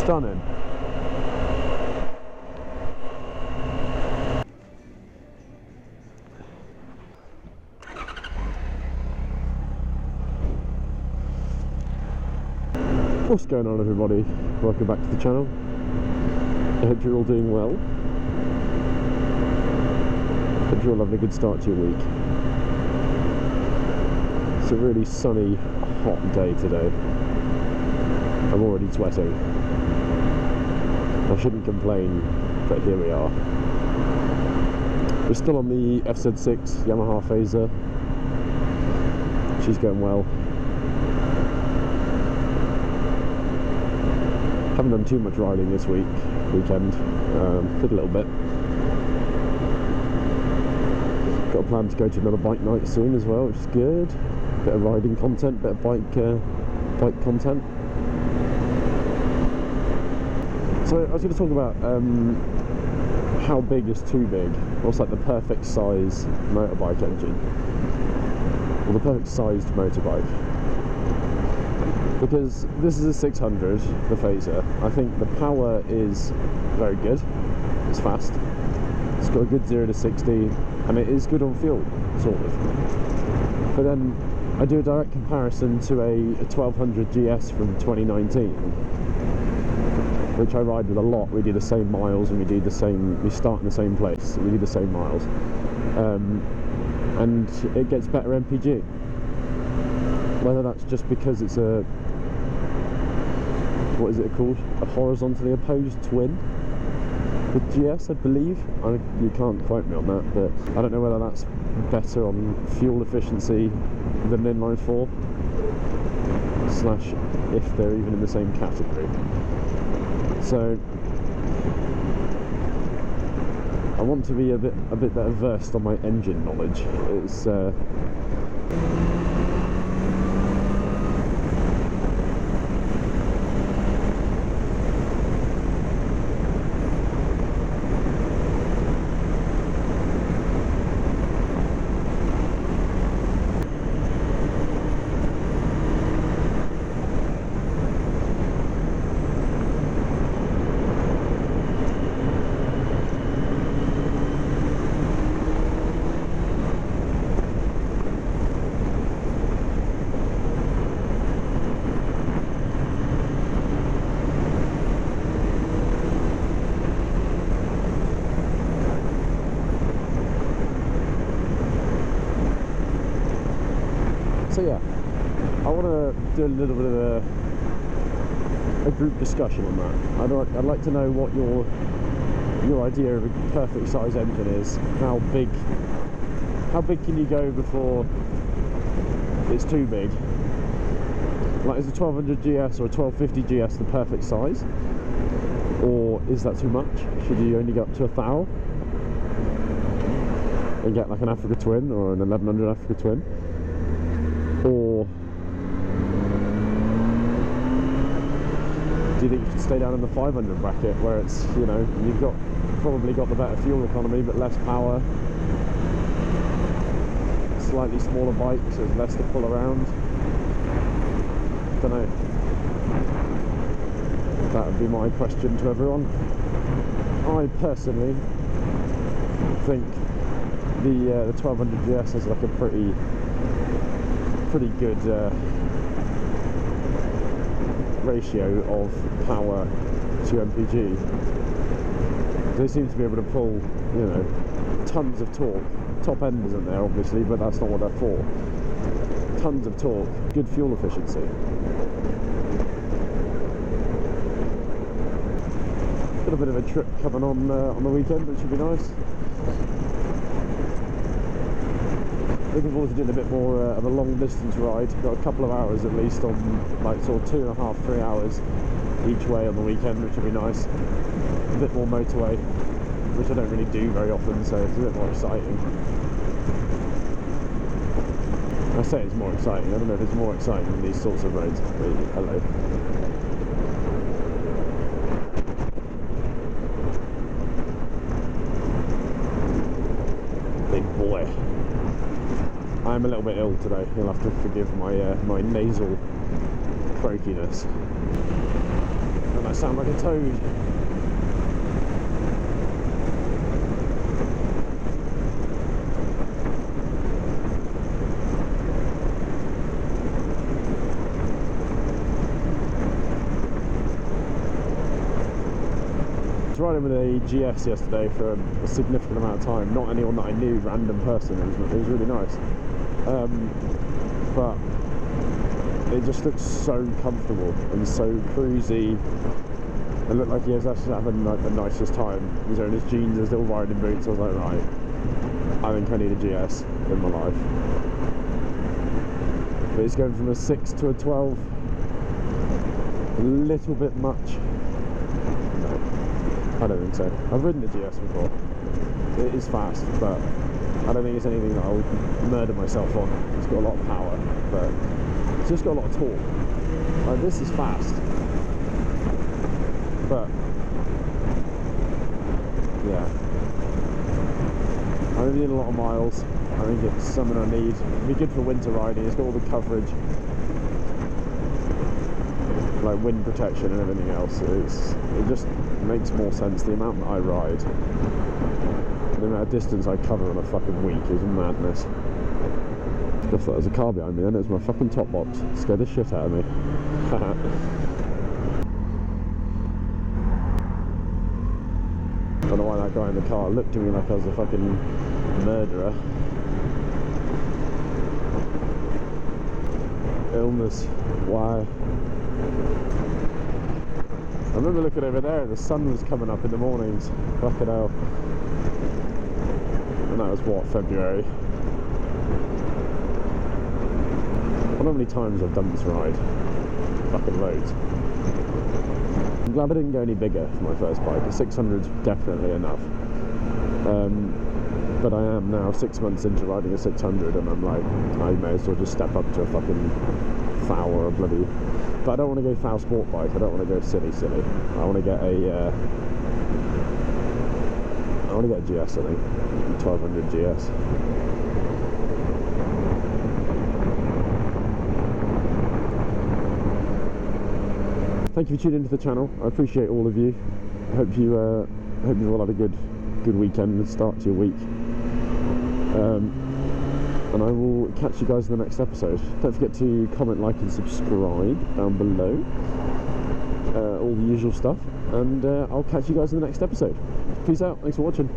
Stunning. What's going on, everybody? Welcome back to the channel. I hope you're all doing well. I hope you're all having a good start to your week. It's a really sunny, hot day today. I'm already sweating. I shouldn't complain, but here we are. We're still on the FZ6 Yamaha Fazer. She's going well. Haven't done too much riding this weekend. Did a little bit. Got a plan to go to another bike night soon as well, which is good. Bit of riding content, bit of bike content. So I was going to talk about how big is too big. What's like the perfect size motorbike engine, or the perfect sized motorbike. Because this is a 600, the Fazer. I think the power is very good. It's fast. It's got a good 0 to 60, and it is good on fuel, sort of. But then I do a direct comparison to a 1200 GS from 2019, which I ride with a lot. We do the same miles, and we start in the same place. We do the same miles, and it gets better MPG. Whether that's just because it's a, what is it called? A horizontally opposed twin with GS, I believe. You can't quote me on that, but I don't know whether that's better on fuel efficiency than an inline 4, / if they're even in the same category. So I want to be a bit better versed on my engine knowledge. It's so yeah, I want to do a little bit of a group discussion on that. I'd like to know what your idea of a perfect size engine is. How big can you go before it's too big? Like, is a 1200 GS or a 1250 GS the perfect size, or is that too much? Should you only go up to 1000 and get like an Africa Twin or an 1100 Africa Twin? Or do you think you should stay down in the 500 bracket, where it's, you know, you've probably got the better fuel economy but less power, slightly smaller bike, so there's less to pull around? Don't know. That would be my question to everyone. I personally think the 1200 GS is like a pretty good ratio of power to MPG. They seem to be able to pull, you know, tons of torque. Top end isn't there, obviously, but that's not what they're for. Tons of torque, good fuel efficiency. Got a bit of a trip coming on the weekend, which should be nice. Looking forward to doing a bit more of a long distance ride. Got a couple of hours at least on, like, sort of 2.5 to 3 hours each way on the weekend, which would be nice. A bit more motorway, which I don't really do very often, so it's a bit more exciting. I say it's more exciting. I don't know if it's more exciting than these sorts of roads. Hello. Big boy. I'm a little bit ill today. You'll have to forgive my my nasal croakiness. And I sound like a toad. I was riding with a GS yesterday for a significant amount of time. Not anyone that I knew, random person. It was really nice. But it just looks so comfortable and so cruisy. It looked like he was actually having like the nicest time. He was wearing his jeans and his little riding boots. I was like, right, I think I need a GS in my life. But he's going from a 6 to a 12. A little bit much. No, I don't think so. I've ridden the GS before. It is fast, but I don't think it's anything that I'll murder myself on. It's got a lot of power, but it's just got a lot of torque. Like, this is fast, but yeah, I don't need a lot of miles. I think it's something I need. It'd be good for winter riding. It's got all the coverage, like wind protection and everything else. It just makes more sense. The amount that I ride, the amount of distance I cover on a fucking week is madness. Just thought there was a car behind me then. It was my fucking top box. It scared the shit out of me. I don't know why that guy in the car looked at me like I was a fucking murderer. Illness. Why? I remember looking over there, the sun was coming up in the mornings. Fucking hell. And that was what, February? I wonder how many times I've done this ride. Fucking loads. I'm glad I didn't go any bigger for my first bike. A 600's definitely enough. But I am now 6 months into riding a 600 and I'm like, I may as well just step up to a fucking foul or a bloody... But I don't want to go foul sport bike. I don't want to go silly. I want to get a... I want to get a GS, I think. 1200 GS. Thank you for tuning into the channel. I appreciate all of you. I hope you all had a good weekend and start to your week. And I will catch you guys in the next episode. Don't forget to comment, like and subscribe down below. All the usual stuff. And I'll catch you guys in the next episode. Peace out. Thanks for watching.